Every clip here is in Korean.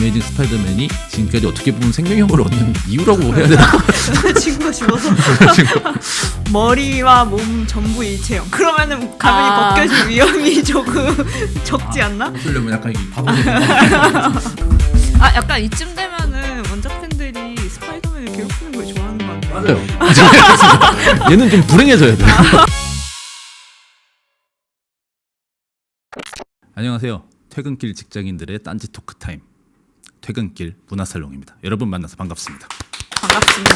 어메이징 스파이더맨이 지금까지 어떻게 보면 생명력을 얻는 이유라고 해야 되나? 친구가 죽어서 머리와 몸 전부 일체형. 그러면은 가면이 벗겨질 위험이 조금 적지 않나? 웃으려면 약간 이 바보. 아 약간 이쯤 되면은 원작 팬들이 스파이더맨을 괴롭히는 걸 좋아하는 것 같아요. 맞아요. 얘는 좀 불행해져야 돼. 안녕하세요. 퇴근길 직장인들의 딴지 토크 타임. 퇴근길 문화살롱입니다. 여러분 만나서 반갑습니다. 반갑습니다.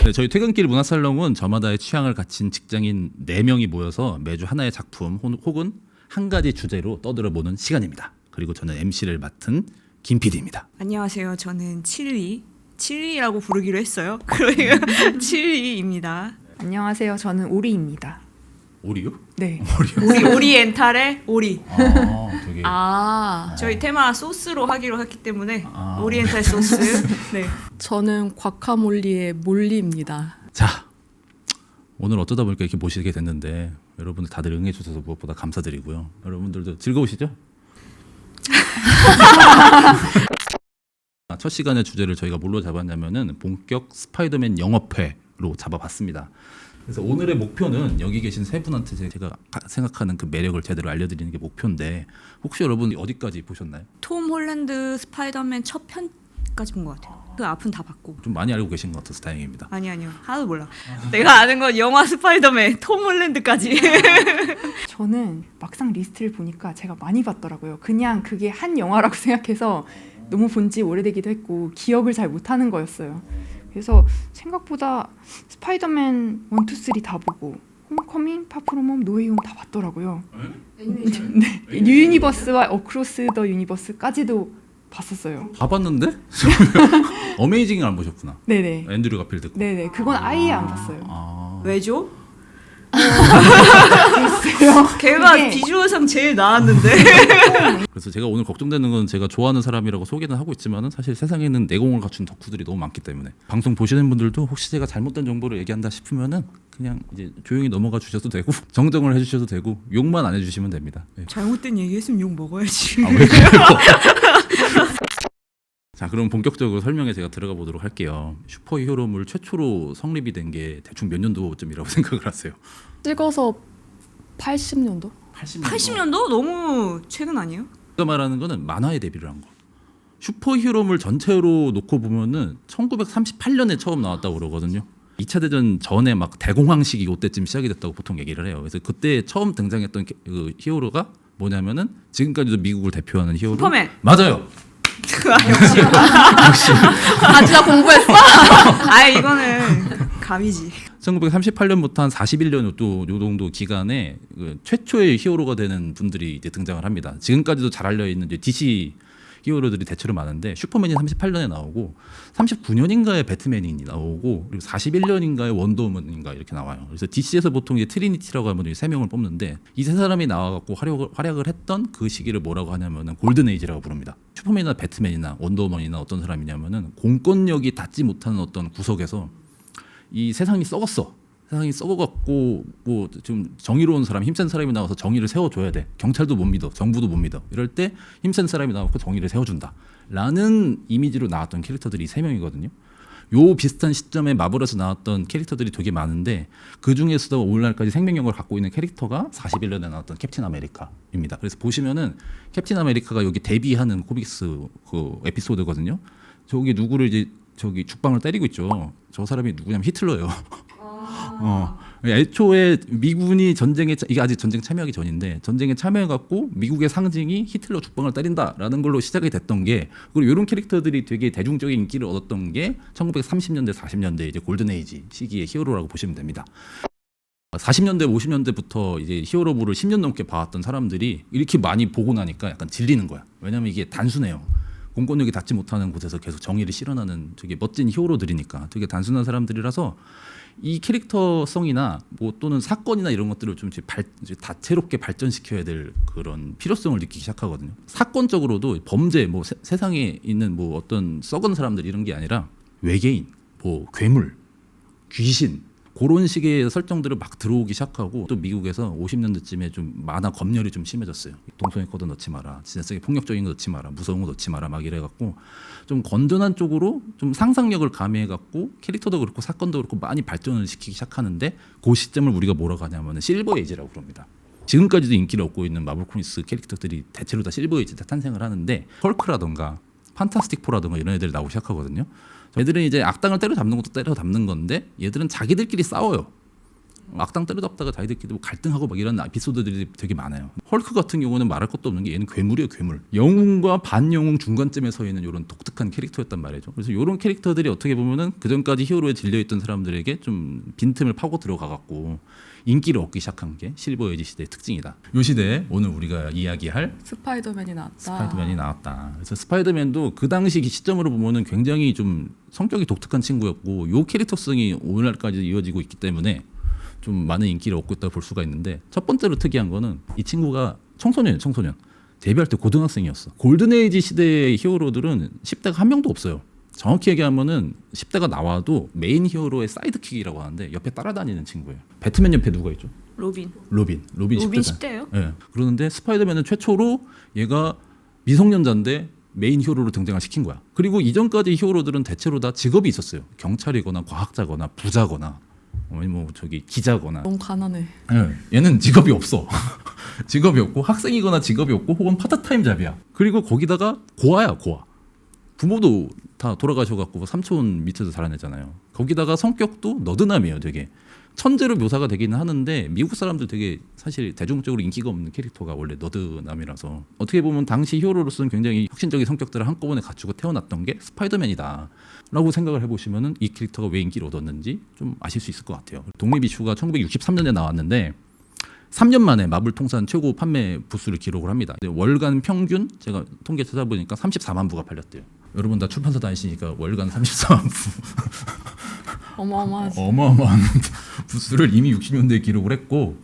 네, 저희 퇴근길 문화살롱은 저마다의 취향을 갖춘 직장인 4명이 모여서 매주 하나의 작품 혹은 한 가지 주제로 떠들어보는 시간입니다. 그리고 저는 MC를 맡은 김 PD입니다. 안녕하세요. 저는 칠리라고 부르기로 했어요. 그러니까 칠리입니다. 안녕하세요. 저는 오리입니다. 오리요? 네. 오리엔탈의 오리. 되게. 저희 테마 소스로 하기로 했기 때문에 오리엔탈 소스. 네. 저는 과카몰리의 몰리입니다. 자, 오늘 어쩌다 보니까 이렇게 모시게 됐는데 여러분들 다들 응해주셔서 무엇보다 감사드리고요. 여러분들도 즐거우시죠? 첫 시간의 주제를 저희가 뭘로 잡았냐면은 본격 스파이더맨 영업회로 잡아봤습니다. 그래서 오늘의 목표는 여기 계신 세 분한테 제가 생각하는 그 매력을 제대로 알려드리는 게 목표인데 혹시 여러분 어디까지 보셨나요? 톰 홀랜드 스파이더맨 첫 편까지 본 것 같아요. 그 앞은 다 봤고. 좀 많이 알고 계신 것 같아서 다행입니다. 아니요. 하나도 몰라. 내가 아는 건 영화 스파이더맨 톰 홀랜드까지. 저는 막상 리스트를 보니까 제가 많이 봤더라고요. 그냥 그게 한 영화라고 생각해서 너무 본지 오래되기도 했고 기억을 잘 못하는 거였어요. 그래서 생각보다 스파이더맨 1, 2, 3 다 보고 홈커밍, 파프롬홈, 노웨이홈 다 봤더라고요. 네. 뉴유니버스와 어크로스 더 유니버스까지도 봤었어요. 다 봤는데? 어메이징을 안 보셨구나. 네네. 앤드류 가필드 거. 네네. 그건 아예 안 봤어요. 왜죠? 글쎄요. 걔가 그게- 비주얼상 제일 나았는데. 그래서 제가 오늘 걱정되는 건 제가 좋아하는 사람이라고 소개는 하고 있지만은 사실 세상에는 내공을 갖춘 덕후들이 너무 많기 때문에 방송 보시는 분들도 혹시 제가 잘못된 정보를 얘기한다 싶으면은 그냥 이제 조용히 넘어가 주셔도 되고 정정을 해주셔도 되고 욕만 안 해주시면 됩니다. 네. 잘못된 얘기했으면 욕 먹어야지. 왜 그래요? 자, 그럼 본격적으로 설명에 제가 들어가 보도록 할게요. 슈퍼히어로물 최초로 성립이 된 게 대충 몇 년도쯤이라고 생각을 하세요? 찍어서 80년도? 80년도? 너무 최근 아니에요? 제가 말하는 거는 만화에 데뷔를 한 거. 슈퍼히어로물 전체로 놓고 보면은 1938년에 처음 나왔다고 그러거든요. 2차 대전 전에 막 대공황식이 이때쯤 시작이 됐다고 보통 얘기를 해요. 그래서 그때 처음 등장했던 그 히어로가 뭐냐면은 지금까지도 미국을 대표하는 히어로. 슈퍼맨. 맞아요. 역시. 진짜 공부했어? 이거는 감이지. 1938년부터 한 41년 요 정도 기간에 그 최초의 히어로가 되는 분들이 이제 등장을 합니다. 지금까지도 잘 알려 있는 이제 DC 히어로들이 대체로 많은데 슈퍼맨이 38년에 나오고 39년인가에 배트맨이 나오고 그리고 41년인가에 원더우먼인가 이렇게 나와요. 그래서 DC에서 보통 이제 트리니티라고 하면 세 명을 뽑는데 이 세 사람이 나와갖고 활약을 했던 그 시기를 뭐라고 하냐면은 골든 에이지라고 부릅니다. 슈퍼맨이나 배트맨이나 원더우먼이나 어떤 사람이냐면은 공권력이 닿지 못하는 어떤 구석에서 이 세상이 썩었어. 세상이 썩어갖고 뭐 좀 정의로운 사람, 힘센 사람이 나와서 정의를 세워줘야 돼. 경찰도 못 믿어, 정부도 못 믿어. 이럴 때 힘센 사람이 나와서 정의를 세워준다. 라는 이미지로 나왔던 캐릭터들이 3명이거든요. 요 비슷한 시점에 마블에서 나왔던 캐릭터들이 되게 많은데 그 중에서도 오늘날까지 생명력을 갖고 있는 캐릭터가 41년에 나왔던 캡틴 아메리카입니다. 그래서 보시면은 캡틴 아메리카가 여기 데뷔하는 코믹스 그 에피소드거든요. 저기 누구를 이제 저기 죽방을 때리고 있죠. 저 사람이 누구냐면 히틀러예요. 애초에 미군이 전쟁에 이게 아직 전쟁 참여하기 전인데 전쟁에 참여해갖고 미국의 상징이 히틀러 죽방을 때린다라는 걸로 시작이 됐던 게 그리고 이런 캐릭터들이 되게 대중적인 인기를 얻었던 게 1930년대 40년대 이제 골든에이지 시기의 히어로라고 보시면 됩니다. 40년대 50년대부터 이제 히어로물을 10년 넘게 봐왔던 사람들이 이렇게 많이 보고 나니까 약간 질리는 거야. 왜냐면 이게 단순해요. 공권력이 닿지 못하는 곳에서 계속 정의를 실현하는 되게 멋진 히어로들이니까 되게 단순한 사람들이라서 이 캐릭터성이나 뭐 또는 사건이나 이런 것들을 좀 이제 다채롭게 발전시켜야 될 그런 필요성을 느끼기 시작하거든요. 사건적으로도 범죄, 뭐 세상에 있는 뭐 어떤 썩은 사람들 이런 게 아니라 외계인, 뭐 괴물, 귀신, 그런 식의 설정들을 막 들어오기 시작하고 또 미국에서 50년대쯤에 좀 만화 검열이 좀 심해졌어요. 동성애 코드 넣지 마라, 진짜 세게 폭력적인 거 넣지 마라, 무서운 거 넣지 마라 막 이래갖고 좀 건전한 쪽으로 좀 상상력을 가미해갖고 캐릭터도 그렇고 사건도 그렇고 많이 발전을 시키기 시작하는데 그 시점을 우리가 뭐라고 하냐면 실버 에이지라고 그럽니다. 지금까지도 인기를 얻고 있는 마블 코믹스 캐릭터들이 대체로 다 실버 에이지 때 탄생을 하는데 헐크라던가 판타스틱 포라던가 이런 애들이 나오기 시작하거든요. 얘들은 이제 악당을 때려잡는 것도 때려잡는 건데 얘들은 자기들끼리 싸워요. 악당 때려잡다가 자기들끼리 뭐 갈등하고 막 이런 에피소드들이 되게 많아요. 헐크 같은 경우는 말할 것도 없는 게 얘는 괴물이에요, 괴물. 영웅과 반영웅 중간쯤에 서 있는 이런 독특한 캐릭터였단 말이죠. 그래서 이런 캐릭터들이 어떻게 보면은 그 전까지 히어로에 질려있던 사람들에게 좀 빈틈을 파고 들어가갖고 인기를 얻기 시작한 게 실버 에이지 시대의 특징이다. 이 시대에 오늘 우리가 이야기할 스파이더맨이 나왔다. 스파이더맨이 나왔다. 그래서 스파이더맨도 그 당시 시점으로 보면은 굉장히 좀 성격이 독특한 친구였고 요 캐릭터성이 오늘날까지 이어지고 있기 때문에 좀 많은 인기를 얻고 있다고 볼 수가 있는데 첫 번째로 특이한 거는 이 친구가 청소년이에요. 청소년. 데뷔할 때 고등학생이었어. 골든에이지 시대의 히어로들은 10대가 한 명도 없어요. 정확히 얘기하면은 10대가 나와도 메인 히어로의 사이드킥이라고 하는데 옆에 따라다니는 친구예요. 배트맨 옆에 누가 있죠? 로빈. 로빈 10대예요? 예. 그러는데 스파이더맨은 최초로 얘가 미성년자인데 메인 히어로로 등장을 시킨 거야. 그리고 이전까지 히어로들은 대체로 다 직업이 있었어요. 경찰이거나 과학자거나 부자거나 아니 뭐 저기 기자거나. 너무 가난해. 예. 얘는 직업이 없어. 직업이 없고 학생이거나 직업이 없고 혹은 파트타임 잡이야. 그리고 거기다가 고아야, 고아. 부모도 다 돌아가셔갖고 삼촌 밑에서 자라내잖아요. 거기다가 성격도 너드남이에요, 되게. 천재로 묘사가 되기는 하는데 미국 사람들 되게 사실 대중적으로 인기가 없는 캐릭터가 원래 너드남이라서 어떻게 보면 당시 히어로로서는 굉장히 혁신적인 성격들을 한꺼번에 갖추고 태어났던 게 스파이더맨이다 라고 생각을 해보시면은 이 캐릭터가 왜 인기를 얻었는지 좀 아실 수 있을 것 같아요. 독립 이슈가 1963년에 나왔는데 3년 만에 마블 통산 최고 판매 부수를 기록을 합니다. 월간 평균 제가 통계 찾아보니까 34만 부가 팔렸대요. 여러분 다 출판사 다니시니까 월간 34만 부 어마어마하지. 어마어마한 부수를 이미 60년대에 기록을 했고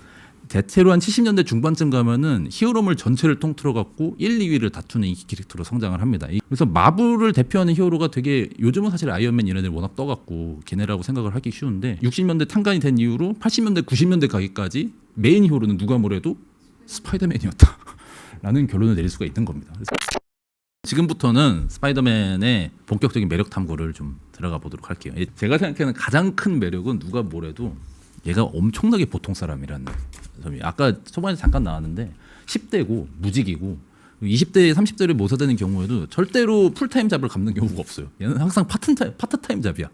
대체로 한 70년대 중반쯤 가면은 히어로물 전체를 통틀어 갖고 1, 2위를 다투는 인기 캐릭터로 성장을 합니다. 그래서 마블을 대표하는 히어로가 되게 요즘은 사실 아이언맨 이런 애들 워낙 떠갖고 걔네라고 생각을 하기 쉬운데 60년대 탄간이 된 이후로 80년대 90년대 가기까지 메인 히어로는 누가 뭐래도 스파이더맨이었다 라는 결론을 내릴 수가 있는 겁니다. 그래서 지금부터는 스파이더맨의 본격적인 매력 탐구를 좀 들어가 보도록 할게요. 제가 생각하는 가장 큰 매력은 누가 뭐래도 얘가 엄청나게 보통 사람이라는 점이 아까 초반에 잠깐 나왔는데 10대고 무직이고 20대 30대를 모사되는 경우에도 절대로 풀타임 잡을 갚는 경우가 없어요. 얘는 항상 파트타임 잡이야.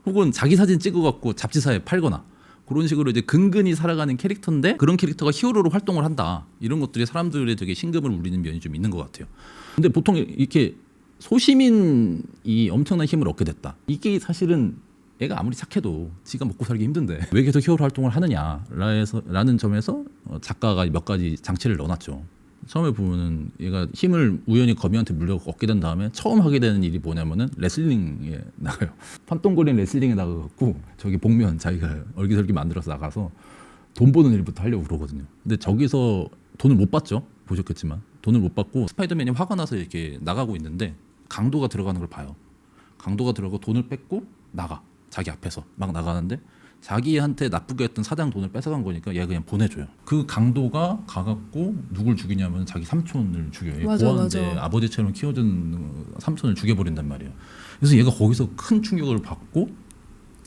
혹은 자기 사진 찍어갖고 잡지사에 팔거나 그런 식으로 이제 근근히 살아가는 캐릭터인데 그런 캐릭터가 히어로로 활동을 한다. 이런 것들이 사람들의 되게 심금을 울리는 면이 좀 있는 것 같아요. 근데 보통 이렇게 소시민이 엄청난 힘을 얻게 됐다. 이게 사실은 얘가 아무리 착해도 지가 먹고 살기 힘든데 왜 계속 히어로 활동을 하느냐라는 점에서 작가가 몇 가지 장치를 넣어놨죠. 처음에 보면은 얘가 힘을 우연히 거미한테 물려 얻게 된 다음에 처음 하게 되는 일이 뭐냐면은 레슬링에 나가요. 판똥거리는 레슬링에 나가갖고 저기 복면 자기가 얼기설기 만들어서 나가서 돈 버는 일부터 하려고 그러거든요. 근데 저기서 돈을 못 받죠. 보셨겠지만 돈을 못 받고 스파이더맨이 화가 나서 이렇게 나가고 있는데 강도가 들어가는 걸 봐요. 강도가 들어가고 돈을 뺏고 나가. 자기 앞에서 막 나가는데 자기한테 나쁘게 했던 사장 돈을 뺏어간 거니까 얘가 그냥 보내줘요. 그 강도가 가갖고 누굴 죽이냐면 자기 삼촌을 죽여요. 맞아, 고아인데 맞아. 아버지처럼 키워준 삼촌을 죽여버린단 말이에요. 그래서 얘가 거기서 큰 충격을 받고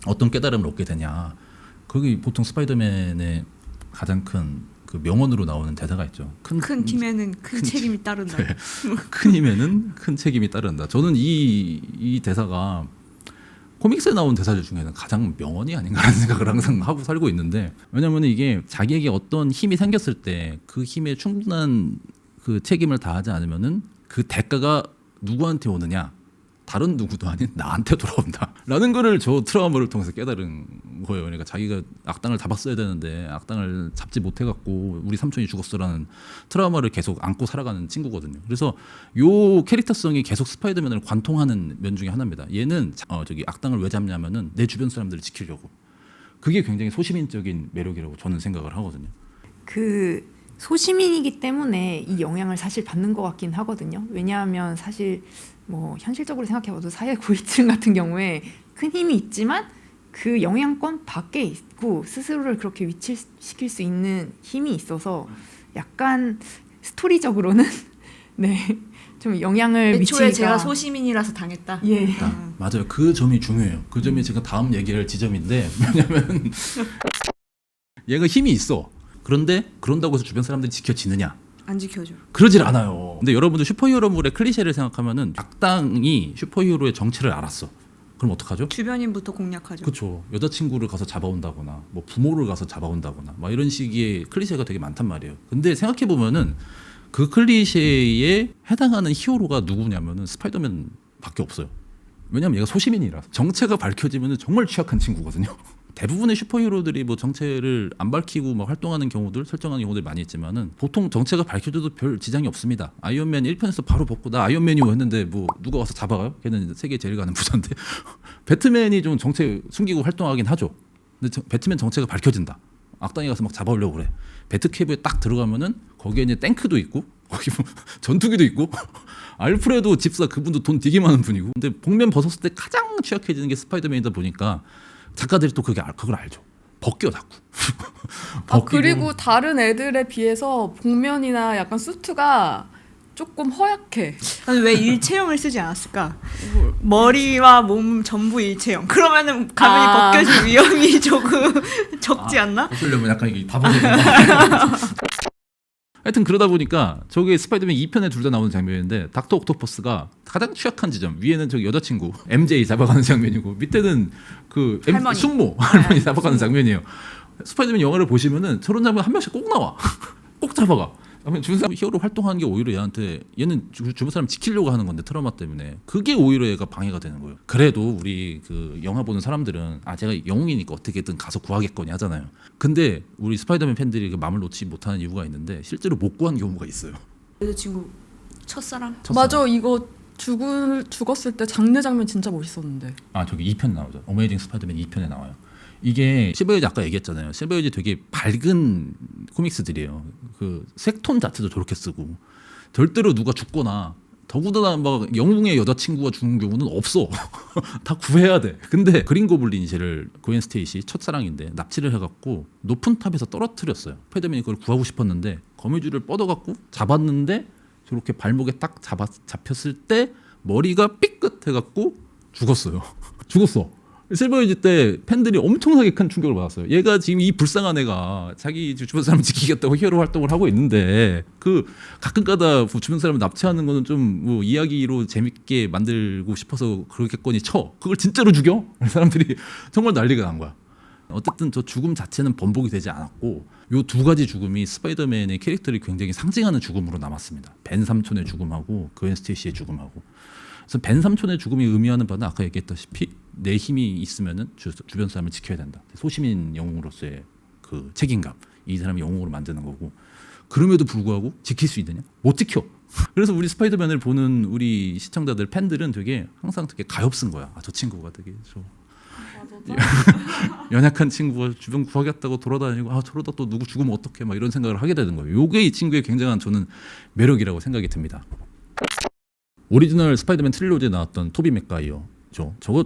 어떤 깨달음을 얻게 되냐. 거기 보통 스파이더맨의 가장 큰 그 명언으로 나오는 대사가 있죠. 큰 팀에는 큰 책임이 따른다. 네. 큰 힘에는 큰 책임이 따른다. 저는 이 대사가 코믹스에 나온 대사들 중에는 가장 명언이 아닌가라는 생각을 항상 하고 살고 있는데 왜냐하면 이게 자기에게 어떤 힘이 생겼을 때 그 힘에 충분한 그 책임을 다하지 않으면은 그 대가가 누구한테 오느냐 다른 누구도 아닌 나한테 돌아온다 라는 거를 저 트라우마를 통해서 깨달은 거예요. 그러니까 자기가 악당을 잡았어야 되는데 악당을 잡지 못해갖고 우리 삼촌이 죽었어라는 트라우마를 계속 안고 살아가는 친구거든요. 그래서 요 캐릭터성이 계속 스파이더맨을 관통하는 면 중에 하나입니다. 얘는 저기 악당을 왜 잡냐면은 내 주변 사람들을 지키려고. 그게 굉장히 소시민적인 매력이라고 저는 생각을 하거든요. 그 소시민이기 때문에 이 영향을 사실 받는 것 같긴 하거든요. 왜냐하면 사실 뭐 현실적으로 생각해봐도 사회 고위층 같은 경우에 큰 힘이 있지만 그 영향권 밖에 있고 스스로를 그렇게 위치시킬 수 있는 힘이 있어서 약간 스토리적으로는 네, 좀 영향을 애초에 미치기가 제가 소시민이라서 당했다. 예. 맞아요. 그 점이 중요해요. 그 점이 제가 다음 얘기할 지점인데 왜냐면 얘가 힘이 있어. 그런데 그런다고 해서 주변 사람들이 지켜지느냐? 안 지켜줘. 그러질 않아요. 근데 여러분들 슈퍼히어로물의 클리셰를 생각하면은 악당이 슈퍼히어로의 정체를 알았어. 그럼 어떡하죠? 주변인부터 공략하죠. 그렇죠. 여자친구를 가서 잡아온다거나 뭐 부모를 가서 잡아온다거나 막 이런 식의 클리셰가 되게 많단 말이에요. 근데 생각해 보면은 그 클리셰에 해당하는 히어로가 누구냐면은 스파이더맨밖에 없어요. 왜냐면 얘가 소시민이라서 정체가 밝혀지면은 정말 취약한 친구거든요. 대부분의 슈퍼히어로들이 뭐 정체를 안 밝히고 막 활동하는 경우들, 설정하는 경우들 많이 있지만은 보통 정체가 밝혀져도 별 지장이 없습니다. 아이언맨 1편에서 바로 벗고 나 아이언맨이고 했는데 뭐 누가 와서 잡아가요? 걔는 세계 제일 가는 부자인데. 배트맨이 좀 정체 숨기고 활동하긴 하죠. 근데 배트맨 정체가 밝혀진다. 악당이 가서 막 잡아오려고 그래. 배트캡에 딱 들어가면은 거기에 이제 탱크도 있고 거기 뭐 전투기도 있고 알프레도 집사 그분도 돈 되게 많은 분이고. 근데 복면 벗었을 때 가장 취약해지는 게 스파이더맨이다 보니까 작가들이 또 그걸 알죠. 벗겨 자꾸. 그리고 다른 애들에 비해서 복면이나 약간 수트가 조금 허약해. 아니, 왜 일체형을 쓰지 않았을까? 머리와 몸 전부 일체형. 그러면은 가면이 벗겨질 위험이 조금 적지 않나? 벗으려면 약간 이게 바보게. 하여튼 그러다 보니까 저게 스파이더맨 2편에 둘 다 나오는 장면인데 닥터 옥토퍼스가 가장 취약한 지점 위에는 저기 여자친구 MJ 잡아가는 장면이고 밑에는 그 할머니. 숙모 할머니 잡아가는 장면이에요. 스파이더맨 영화를 보시면은 저런 장면 한 명씩 꼭 나와. 꼭 잡아가. 주변 사람 히어로 활동하는 게 오히려 얘는 주변 사람 지키려고 하는 건데 트라우마 때문에 그게 오히려 얘가 방해가 되는 거예요. 그래도 우리 그 영화 보는 사람들은 제가 영웅이니까 어떻게든 가서 구하겠거니 하잖아요. 근데 우리 스파이더맨 팬들이 그 마음을 놓지 못하는 이유가 있는데 실제로 못 구한 경우가 있어요. 여자친구 첫사랑. 맞아, 이거 죽었을 때 장례 장면 진짜 멋있었는데. 저기 2편 나오죠. 어메이징 스파이더맨 2편에 나와요. 이게 실버에이지 아까 얘기했잖아요. 실버에이지 되게 밝은 코믹스들이에요. 그 색톤 자체도 저렇게 쓰고 절대로 누가 죽거나 더구나 막 영웅의 여자친구가 죽는 경우는 없어. 다 구해야 돼. 근데 그린 고블린이 쟤를 고엔 스테이시 첫사랑인데 납치를 해갖고 높은 탑에서 떨어뜨렸어요. 스파이더맨이 그걸 구하고 싶었는데 거미줄을 뻗어갖고 잡았는데 저렇게 발목에 딱 잡혔을 때 머리가 삐끗해갖고 죽었어요. 죽었어. 실버에이지 때 팬들이 엄청나게 큰 충격을 받았어요. 얘가 지금 이 불쌍한 애가 자기 주변 사람을 지키겠다고 히어로 활동을 하고 있는데 그 가끔가다 주변 사람을 납치하는 거는 좀 뭐 이야기로 재밌게 만들고 싶어서 그렇겠거니 쳐. 그걸 진짜로 죽여? 사람들이 정말 난리가 난 거야. 어쨌든 저 죽음 자체는 번복이 되지 않았고 요 두 가지 죽음이 스파이더맨의 캐릭터를 굉장히 상징하는 죽음으로 남았습니다. 벤 삼촌의 죽음하고 그웬 스테이시의 죽음하고. 그래서 벤 삼촌의 죽음이 의미하는 바는 아까 얘기했다시피 내 힘이 있으면은 주변 사람을 지켜야 된다. 소시민 영웅으로서의 그 책임감. 이 사람이 영웅으로 만드는 거고. 그럼에도 불구하고 지킬 수 있느냐? 못 지켜. 그래서 우리 스파이더맨을 보는 우리 시청자들 팬들은 되게 항상 되게 가엾은 거야. 저 친구가 되게 연약한 친구가 주변 구하겠다고 돌아다니고 저러다 또 누구 죽으면 어떡해 막 이런 생각을 하게 되는 거예요. 요게 이 친구의 굉장한 저는 매력이라고 생각이 듭니다. 오리지널 스파이더맨 트릴로지에 나왔던 토비 맥과이어죠. 저거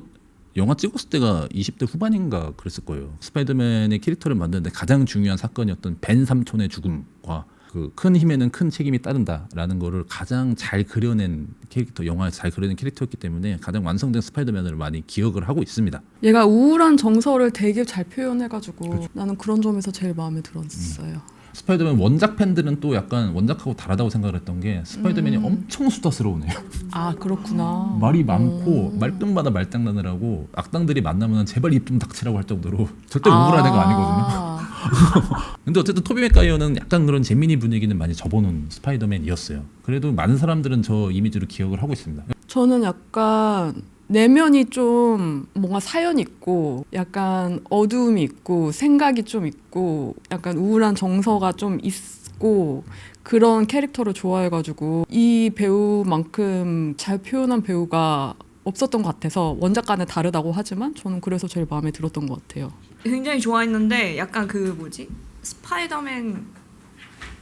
영화 찍었을 때가 20대 후반인가 그랬을 거예요. 스파이더맨의 캐릭터를 만드는데 가장 중요한 사건이었던 벤 삼촌의 죽음과 그 큰 힘에는 큰 책임이 따른다라는 거를 가장 잘 그려낸 캐릭터, 영화에서 잘 그려낸 캐릭터였기 때문에 가장 완성된 스파이더맨을 많이 기억을 하고 있습니다. 얘가 우울한 정서를 되게 잘 표현해가지고 그렇죠. 나는 그런 점에서 제일 마음에 들었어요. 스파이더맨 원작 팬들은 또 약간 원작하고 다르다고 생각을 했던 게 스파이더맨이 엄청 수다스러우네요. 그렇구나. 말이 많고 말끝마다 말장난을 하고 악당들이 만나면 제발 입 좀 닥치라고 할 정도로 절대 우울한 애가 아니거든요. 근데 어쨌든 토비 맥과이어는 약간 그런 재미니 분위기는 많이 접어놓은 스파이더맨이었어요. 그래도 많은 사람들은 저 이미지로 기억을 하고 있습니다. 저는 약간 내면이 좀 뭔가 사연 있고 약간 어두움이 있고 생각이 좀 있고 약간 우울한 정서가 좀 있고 그런 캐릭터를 좋아해가지고 이 배우만큼 잘 표현한 배우가 없었던 것 같아서 원작과는 다르다고 하지만 저는 그래서 제일 마음에 들었던 것 같아요. 굉장히 좋아했는데 약간 그 뭐지? 스파이더맨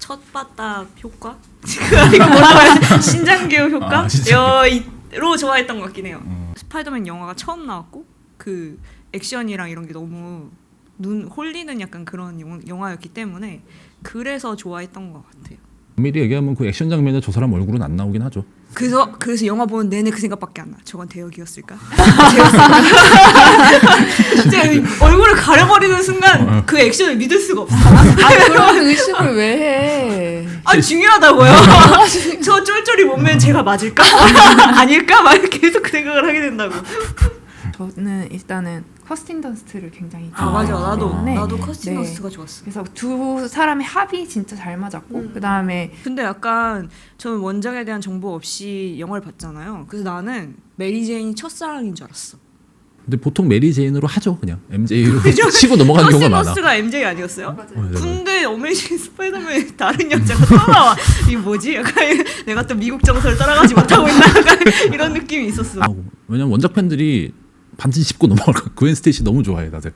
첫바닥 효과? 이거 뭐라고 해야 지 신장교육 효과? 로 좋아했던 것 같긴 해요. 스파이더맨 영화가 처음 나왔고 그 액션이랑 이런 게 너무 눈 홀리는 약간 그런 영화였기 때문에 그래서 좋아했던 것 같아요. 엄밀히 얘기하면 그 액션 장면에 저 사람 얼굴은 안 나오긴 하죠. 그래서 영화 보는 내내 그 생각밖에 안 나. 저건 대역이었을까? 진짜 얼굴을 가려버리는 순간 그 액션을 믿을 수가 없어. 그런 의심을 왜 해? 아 중요하다고요. 저 쫄쫄이 몸매는 제가 맞을까? 아닐까? 막 계속 그 생각을 하게 된다고. 저는 일단은 커스틴 던스트를 굉장히 아 맞아. 좋아하기 때문에 나도 커스틴 네. 더스트가 좋았어. 그래서 두 사람의 합이 진짜 잘 맞았고 그 다음에 근데 약간 저는 원작에 대한 정보 없이 영화를 봤잖아요. 그래서 나는 메리 제인이 첫사랑인 줄 알았어. 근데 보통 메리 제인으로 하죠. 그냥 MJ로 치고 넘어가는 경우가 많아. 커스틴 더스트가 MJ 아니었어요? 맞아요. 근데 어메이징 스파이더맨 다른 여자가 또 나와. 이게 뭐지? 약간 내가 또 미국 정서를 따라가지 못하고 있나? 약간 이런 느낌이 있었어. 왜냐면 원작 팬들이 반드시 짚고 넘어갈 거야. 그웬 스테이시 너무 좋아해 다들.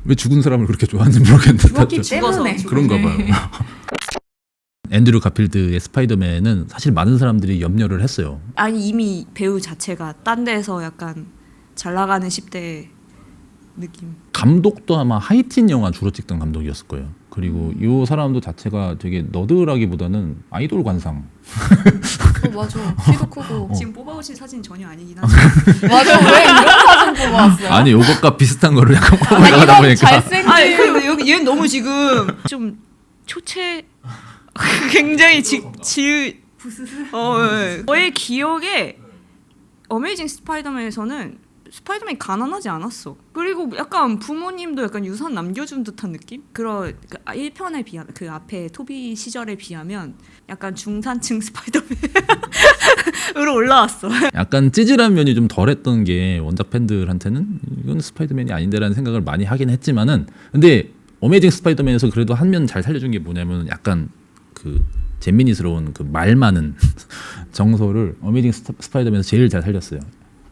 왜 죽은 사람을 그렇게 좋아하는지 모르겠는데 죽었기 다들 때문에 그런가 봐요. 앤드류 가필드의 스파이더맨은 사실 많은 사람들이 염려를 했어요. 아니 이미 배우 자체가 딴 데서 약간 잘 나가는 10대 느낌. 감독도 아마 하이틴 영화 주로 찍던 감독이었을 거예요. 그리고 이 사람도 자체가 되게 너드라기보다는 아이돌 관상. 맞아. 키도 크고. 지금 뽑아오신 사진 전혀 아니긴 하지만 맞아. 왜 이런 사진 뽑아왔어요? 아니 요것과 비슷한 거를 약간 아, 올라가다 이건 보니까 잘생긴. 아니 그리고 여기 얘는 너무 지금 좀 초췌 굉장히 저의 기억에 어메이징 스파이더맨에서는 스파이더맨이 가난하지 않았어. 그리고 약간 부모님도 약간 유산 남겨준 듯한 느낌? 그런 그 1편에 비하면 그 앞에 토비 시절에 비하면 약간 중산층 스파이더맨으로 올라왔어. 약간 찌질한 면이 좀 덜했던 게 원작 팬들한테는 이건 스파이더맨이 아닌데라는 생각을 많이 하긴 했지만은 근데 어메이징 스파이더맨에서 그래도 한 면 잘 살려준 게 뭐냐면 약간 그 잼미니스러운 그 말 많은 정서를 어메이징 스파이더맨에서 제일 잘 살렸어요.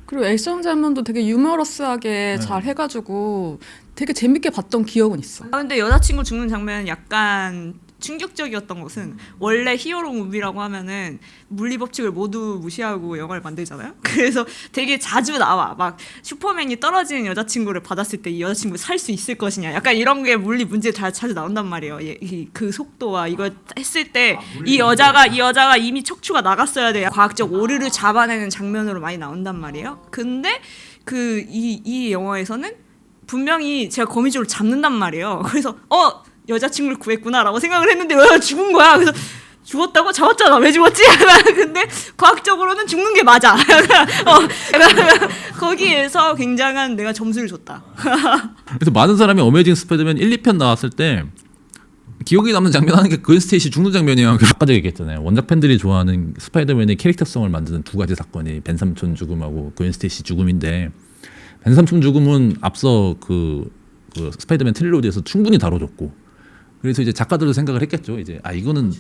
그리고 액션 장면도 되게 유머러스하게 잘 해가지고 되게 재밌게 봤던 기억은 있어. 아 근데 여자친구 죽는 장면은 약간 충격적이었던 것은 원래 히어로 무비라고 하면은 물리 법칙을 모두 무시하고 영화를 만들잖아요. 그래서 되게 자주 나와. 막 슈퍼맨이 떨어지는 여자친구를 받았을 때 이 여자친구 살 수 있을 것이냐. 약간 이런 게 물리 문제 자주 나온단 말이에요. 그 속도와 이거 했을 때 이 여자가 이미 척추가 나갔어야 돼. 과학적 오류를 잡아내는 장면으로 많이 나온단 말이에요. 근데 그 이 영화에서는 분명히 제가 거미줄을 잡는단 말이에요. 그래서 여자친구를 구했구나라고 생각을 했는데 왜 죽은 거야? 그래서 죽었다고? 잡았잖아. 왜 죽었지? 근데 과학적으로는 죽는 게 맞아. 거기에서 굉장한 내가 점수를 줬다. 그래서 많은 사람이 어메이징 스파이더맨 1, 2편 나왔을 때 기억에 남는 장면 하는 게 그웬 스테이시 죽는 장면이야. 아까 전에 얘기했잖아요. 원작 팬들이 좋아하는 스파이더맨의 캐릭터성을 만드는 두 가지 사건이 벤 삼촌 죽음하고 그웬 스테이시 죽음인데 벤 삼촌 죽음은 앞서 그 스파이더맨 트릴로지에서 충분히 다뤄줬고 그래서 이제 작가들도 생각을 했겠죠. 이제 이거는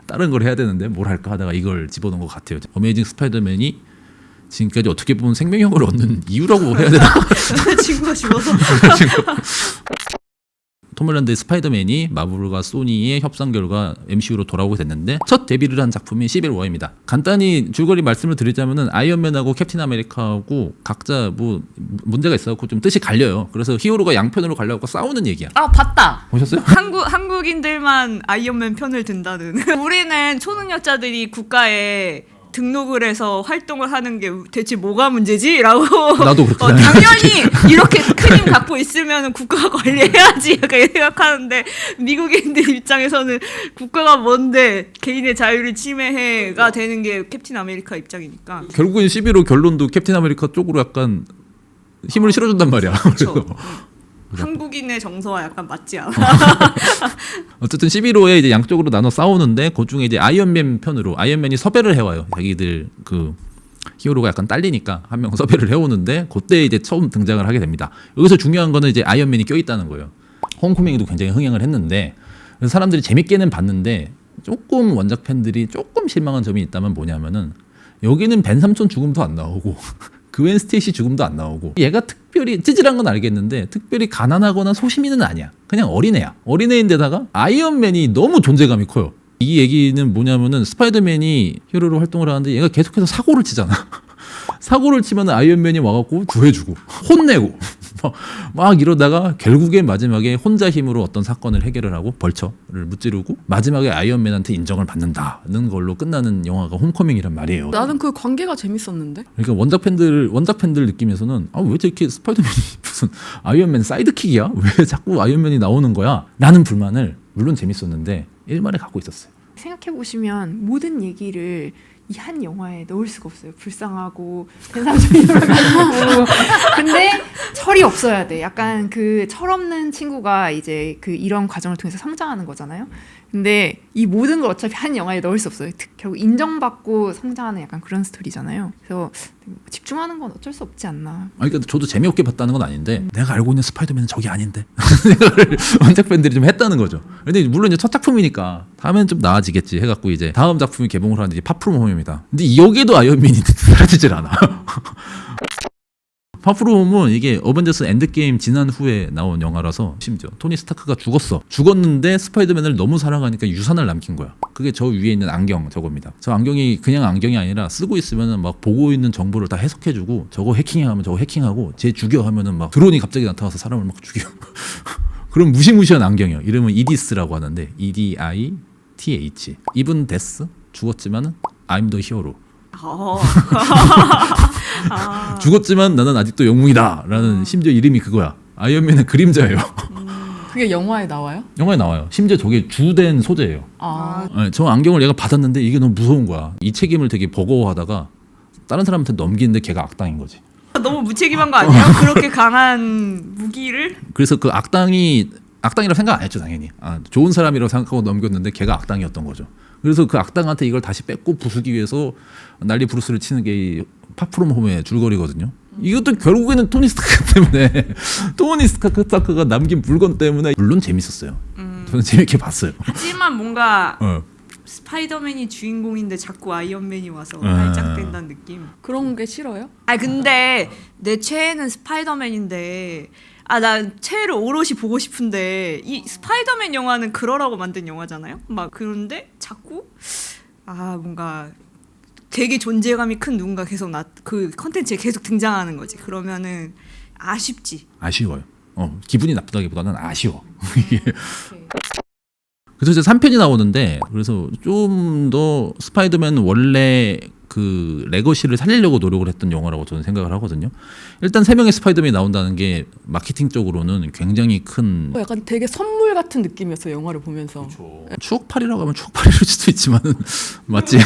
다른 걸 해야 되는데 뭘 할까 하다가 이걸 집어넣은 것 같아요. 어메이징 스파이더맨이 지금까지 어떻게 보면 생명력을 얻는 이유라고 해야 되나? 친구가 죽어서. 톰 홀랜드의 스파이더맨이 마블과 소니의 협상 결과 MCU로 돌아오게 됐는데 첫 데뷔를 한 작품이 시빌 워입니다. 간단히 줄거리 말씀을 드리자면은 아이언맨하고 캡틴 아메리카하고 각자 뭐 문제가 있어갖고 좀 뜻이 갈려요. 그래서 히어로가 양편으로 갈려갖고 싸우는 얘기야. 아 봤다. 보셨어요? 한국인들만 아이언맨 편을 든다는. 우리는 초능력자들이 국가에 등록을 해서 활동을 하는 게 대체 뭐가 문제지? 라고 나도 그렇게 당연히 이렇게 큰 힘 갖고 있으면 국가가 관리해야지 약간 생각하는데 미국인들 입장에서는 국가가 뭔데 개인의 자유를 침해해가 되는 게 캡틴 아메리카 입장이니까 결국엔 11호 결론도 캡틴 아메리카 쪽으로 약간 힘을 실어준단 말이야. 그렇죠. 그래서 한국인의 정서와 약간 맞지 않아. 어쨌든 11호에 이제 양쪽으로 나눠 싸우는데 그 중에 이제 아이언맨 편으로 아이언맨이 섭외를 해와요. 자기들 그 히어로가 약간 딸리니까 한 명 섭외를 해오는데 그때 이제 처음 등장을 하게 됩니다. 여기서 중요한 거는 이제 아이언맨이 껴있다는 거예요. 홈커밍에도 굉장히 흥행을 했는데 그래서 사람들이 재밌게는 봤는데 조금 원작 팬들이 조금 실망한 점이 있다면 뭐냐면은 여기는 벤 삼촌 죽음도 안 나오고 그웬 스테이시 죽음도 안 나오고 얘가 특별히 찌질한 건 알겠는데 특별히 가난하거나 소시민은 아니야. 그냥 어린애야. 어린애인데다가 아이언맨이 너무 존재감이 커요. 이 얘기는 뭐냐면은 스파이더맨이 히어로로 활동을 하는데 얘가 계속해서 사고를 치잖아. 사고를 치면 아이언맨이 와갖고 구해주고 혼내고 막 이러다가 결국엔 마지막에 혼자 힘으로 어떤 사건을 해결을 하고 벌처를 무찌르고 마지막에 아이언맨한테 인정을 받는다는 걸로 끝나는 영화가 홈커밍이란 말이에요. 나는 그 관계가 재밌었는데. 그러니까 원작 팬들 느낌에서는 왜 저렇게 스파이더맨이 무슨 아이언맨 사이드킥이야? 왜 자꾸 아이언맨이 나오는 거야? 라는 불만을 물론 재밌었는데 일말에 갖고 있었어요. 생각해 보시면 모든 얘기를 이 한 영화에 넣을 수가 없어요. 불쌍하고 대상적인 여러 가지고 근데 철이 없어야 돼. 약간 그 철없는 친구가 이제 그 이런 과정을 통해서 성장하는 거잖아요. 근데 이 모든 걸 어차피 한 영화에 넣을 수 없어요. 결국 인정받고 성장하는 약간 그런 스토리잖아요. 그래서 집중하는 건 어쩔 수 없지 않나. 그러니까 저도 재미없게 봤다는 건 아닌데 내가 알고 있는 스파이더맨은 저게 아닌데 생각을 원작 팬들이 좀 했다는 거죠. 근데 물론 이제 첫 작품이니까 다음엔 좀 나아지겠지 해갖고 이제 다음 작품이 개봉을 하는데 파프롬 홈입니다. 근데 여기도 아이언맨이 사라지질 않아. 파프롬은 이게 어벤져스 엔드게임 지난 후에 나온 영화라서 심지어 토니 스타크가 죽었는데 스파이더맨을 너무 사랑하니까 유산을 남긴 거야. 그게 저 위에 있는 안경 저겁니다. 저 안경이 그냥 안경이 아니라 쓰고 있으면은 막 보고 있는 정보를 다 해석해주고 저거 해킹하면 저거 해킹하고 쟤 죽여 하면은 막 드론이 갑자기 나타나서 사람을 막 죽여. 그럼 무시무시한 안경이야. 이름은 이디스라고 하는데 EDITH. 이분 데스 죽었지만은 I'm the hero. 죽었지만 나는 아직도 영웅이다라는 심지어 이름이 그거야. 아이언맨은 그림자예요. 그게 영화에 나와요? 영화에 나와요. 심지어 저게 주된 소재예요. 네, 저 안경을 얘가 받았는데 이게 너무 무서운 거야. 이 책임을 되게 버거워하다가 다른 사람한테 넘기는데 걔가 악당인 거지. 너무 무책임한 거 아니에요? 그렇게 강한 무기를? 그래서 그 악당이라고 생각 안 했죠 당연히. 좋은 사람이라고 생각하고 넘겼는데 걔가 악당이었던 거죠. 그래서 그 악당한테 이걸 다시 뺏고 부수기 위해서 난리 부르스를 치는 게 이 파프롬 홈의 줄거리거든요. 이것도 결국에는 토니 스타크 때문에 토니 스타크가 남긴 물건 때문에 물론 재밌었어요. 저는 재밌게 봤어요. 하지만 뭔가 스파이더맨이 주인공인데 자꾸 아이언맨이 와서 발작된다는 느낌. 그런 게 싫어요? 근데 내 최애는 스파이더맨인데 나 최애를 오롯이 보고 싶은데 이 스파이더맨 영화는 그러라고 만든 영화잖아요. 막 그런데 자꾸 뭔가 되게 존재감이 큰 누군가 계속 그 컨텐츠에 계속 등장하는 거지. 그러면은 아쉽지. 아쉬워요. 기분이 나쁘다기보다는 아쉬워. 그래서 이제 3편이 나오는데 그래서 좀 더 스파이더맨 원래 그 레거시를 살리려고 노력을 했던 영화라고 저는 생각을 하거든요. 일단 3명의 스파이더맨이 나온다는 게 마케팅적으로는 굉장히 큰 약간 되게 선물 같은 느낌이었어요. 영화를 보면서. 추억팔이라고 하면 추억팔이일 수도 있지만 맞지?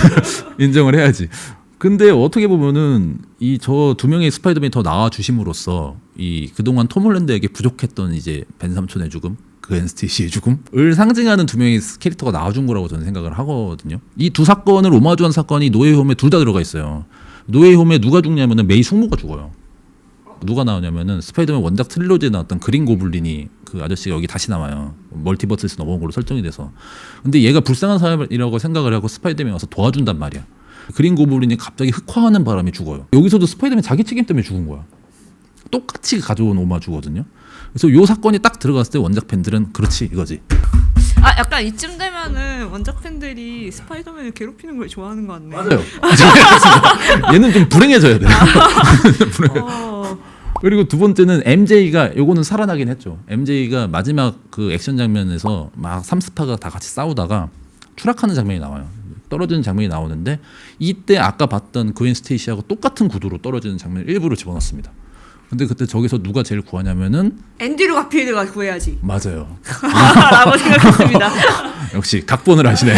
인정을 해야지. 근데 어떻게 보면은 이 저 2명의 스파이더맨이 더 나와 주심으로써 이 그동안 톰 홀랜드에게 부족했던 이제 벤 삼촌의 죽음, 그웬 스테이시의 죽음을 상징하는 2명의 캐릭터가 나와준 거라고 저는 생각을 하거든요. 이 두 사건을 오마주한 사건이 노웨이홈에 둘 다 들어가 있어요. 노웨이홈에 누가 죽냐면은 메이 숙모가 죽어요. 누가 나오냐면은 스파이더맨 원작 트릴로지에 나왔던 그린 고블린이 그 아저씨가 여기 다시 나와요. 멀티버스에서 넘어온 걸로 설정이 돼서. 근데 얘가 불쌍한 사람이라고 생각을 하고 스파이더맨이 와서 도와준단 말이야. 그린 고블린이 갑자기 흑화하는 바람에 죽어요. 여기서도 스파이더맨 자기 책임 때문에 죽은 거야. 똑같이 가져온 오마주거든요. 그래서 요 사건이 딱 들어갔을 때 원작 팬들은 그렇지 이거지. 약간 이쯤 되면은 원작 팬들이 스파이더맨을 괴롭히는 걸 좋아하는 것 같네. 맞아요. 얘는 좀 불행해져야 돼. 그리고 두 번째는 MJ가 요거는 살아나긴 했죠. MJ가 마지막 그 액션 장면에서 막 삼스파가 다 같이 싸우다가 추락하는 장면이 나와요. 떨어지는 장면이 나오는데 이때 아까 봤던 그웬 스테이시하고 똑같은 구도로 떨어지는 장면을 일부러 집어넣습니다. 근데 그때 저기서 누가 제일 구하냐면은 앤드류 가필드가 구해야지. 맞아요. 라고 생각했습니다. 역시 각본을 하시네.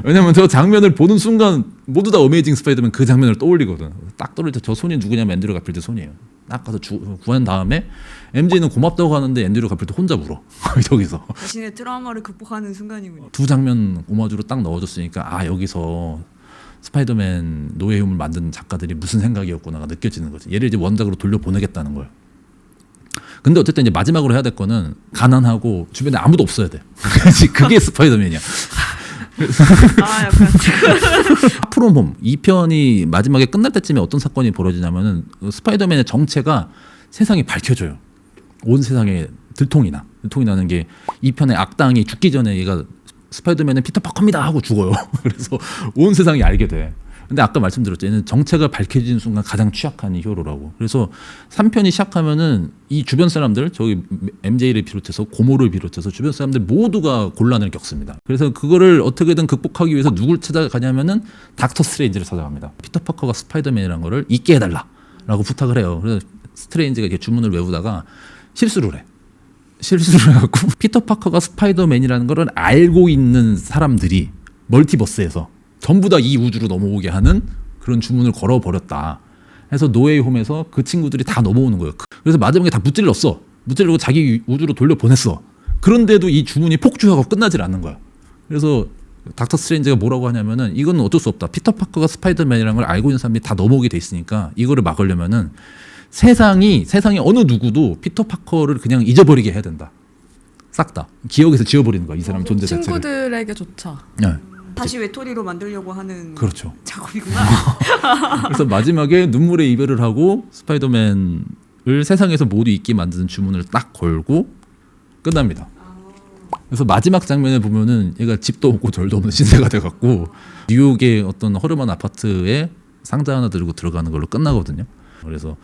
왜냐면 저 장면을 보는 순간 모두 다 어메이징 스파이더맨 그 장면을 떠올리거든. 딱 떠올릴 때 저 손이 누구냐면 앤드류 가필드 손이에요. 딱 가서 구한 다음에 MJ는 고맙다고 하는데 앤드류 가필드 혼자 울어. 저기서. 자신의 트라우마를 극복하는 순간이군요. 두 장면 오마주로 딱 넣어줬으니까 여기서 스파이더맨 노웨이홈을 만든 작가들이 무슨 생각이었구나가 느껴지는 거지. 얘를 이제 원작으로 돌려보내겠다는 거예요. 근데 어쨌든 이제 마지막으로 해야 될 거는 가난하고 주변에 아무도 없어야 돼. 그게 스파이더맨이야. 약간 프롬 홈 2편이 마지막에 끝날 때쯤에 어떤 사건이 벌어지냐면은 스파이더맨의 정체가 세상에 밝혀져요. 온 세상에 들통이 나는 게 2편의 악당이 죽기 전에 얘가 스파이더맨은 피터 파커입니다 하고 죽어요. 그래서 온 세상이 알게 돼. 근데 아까 말씀드렸죠. 얘는 정체가 밝혀지는 순간 가장 취약한 이 히어로라고. 그래서 3편이 시작하면은 이 주변 사람들, 저기 MJ를 비롯해서 고모를 비롯해서 주변 사람들 모두가 곤란을 겪습니다. 그래서 그거를 어떻게든 극복하기 위해서 누굴 찾아가냐면은 닥터 스트레인지를 찾아갑니다. 피터 파커가 스파이더맨이라는 거를 잊게 해달라라고 부탁을 해요. 그래서 스트레인지가 이렇게 주문을 외우다가 실수를 해. 실수를 해갖고 피터 파커가 스파이더맨이라는 거를 알고 있는 사람들이 멀티버스에서 전부 다 이 우주로 넘어오게 하는 그런 주문을 걸어버렸다. 해서 노웨이 홈에서 그 친구들이 다 넘어오는 거예요. 그래서 마지막에 다 무찔렀어. 무찔르고 자기 우주로 돌려보냈어. 그런데도 이 주문이 폭주하고 끝나질 않는 거야. 그래서 닥터 스트레인지가 뭐라고 하냐면은 이건 어쩔 수 없다. 피터 파커가 스파이더맨이라는 걸 알고 있는 사람들이 다 넘어오게 돼 있으니까 이거를 막으려면은 세상이 어느 누구도 피터 파커를 그냥 잊어버리게 해야 된다. 싹 다 기억에서 지워버리는 거야. 이 사람 존재 자체를. 친구들에게조차. 네. 다시 외톨이로 만들려고 하는 그렇죠. 작업이구나. 그래서 마지막에 눈물의 이별을 하고 스파이더맨을 세상에서 모두 잊게 만드는 주문을 딱 걸고 끝납니다. 그래서 마지막 장면에 보면은 얘가 집도 없고 절도 없는 신세가 돼갖고 뉴욕의 어떤 허름한 아파트에 상자 하나 들고 들어가는 걸로 끝나거든요. 그래서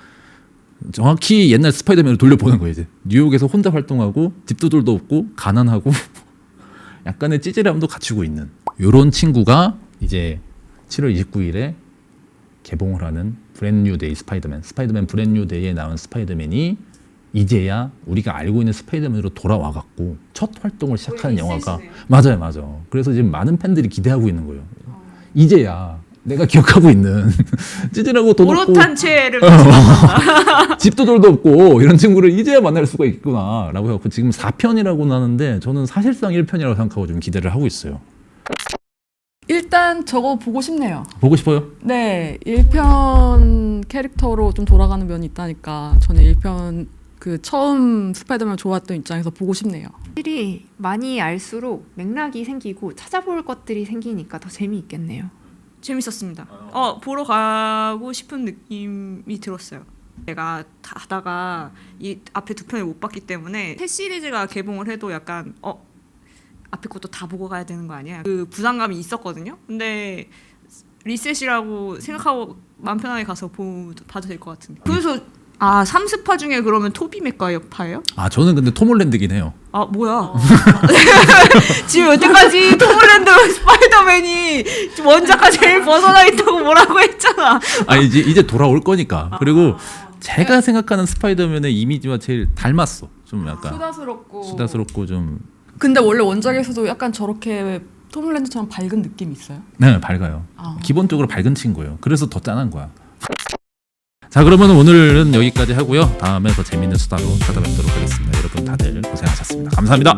정확히 옛날 스파이더맨을 돌려보는 거예요. 이제 뉴욕에서 혼자 활동하고 집도들도 없고 가난하고 약간의 찌질함도 갖추고 있는 요런 친구가 이제 7월 29일에 개봉을 하는 브랜뉴 데이 스파이더맨 브랜뉴 데이에 나온 스파이더맨이 이제야 우리가 알고 있는 스파이더맨으로 돌아와갖고 첫 활동을 시작하는 영화가 맞아요. 그래서 지금 많은 팬들이 기대하고 있는 거예요. 이제야 내가 기억하고 있는 찌질하고 돈 없고 오롯한 채를 집도 돌도 없고 이런 친구를 이제야 만날 수가 있구나라고 해갖고 지금 4편이라고 나는데 저는 사실상 1편이라고 생각하고 좀 기대를 하고 있어요. 일단 저거 보고 싶네요. 보고 싶어요? 네, 1편 캐릭터로 좀 돌아가는 면이 있다니까 저는 1편 그 처음 스파이더맨을 좋아했던 입장에서 보고 싶네요. 확실히 많이 알수록 맥락이 생기고 찾아볼 것들이 생기니까 더 재미있겠네요. 재밌었습니다. 보러 가고 싶은 느낌이 들었어요. 제가 하다가 이 앞에 두 편을 못 봤기 때문에 새 시리즈가 개봉을 해도 약간 앞에 것도 다 보고 가야 되는 거 아니야? 그 부담감이 있었거든요. 근데 리셋이라고 생각하고 마음 편하게 가서 봐도 될 것 같은데. 그래서 3스파 중에 그러면 토비 맥과이어파예요? 저는 근데 톰 홀랜드긴 해요. 뭐야? 지금 여태까지 톰 홀랜드 스파이더맨이 원작과 제일 벗어나 있다고 뭐라고 했잖아. 이제 돌아올 거니까. 그리고 제가 생각하는 스파이더맨의 이미지와 제일 닮았어. 좀 약간 수다스럽고 좀. 근데 원래 원작에서도 약간 저렇게 톰 홀랜드처럼 밝은 느낌이 있어요? 네, 밝아요. 기본적으로 밝은 친구예요. 그래서 더 짠한 거야. 자, 그러면 오늘은 여기까지 하고요. 다음에 더 재밌는 수다로 찾아뵙도록 하겠습니다. 여러분 다들 고생하셨습니다. 감사합니다.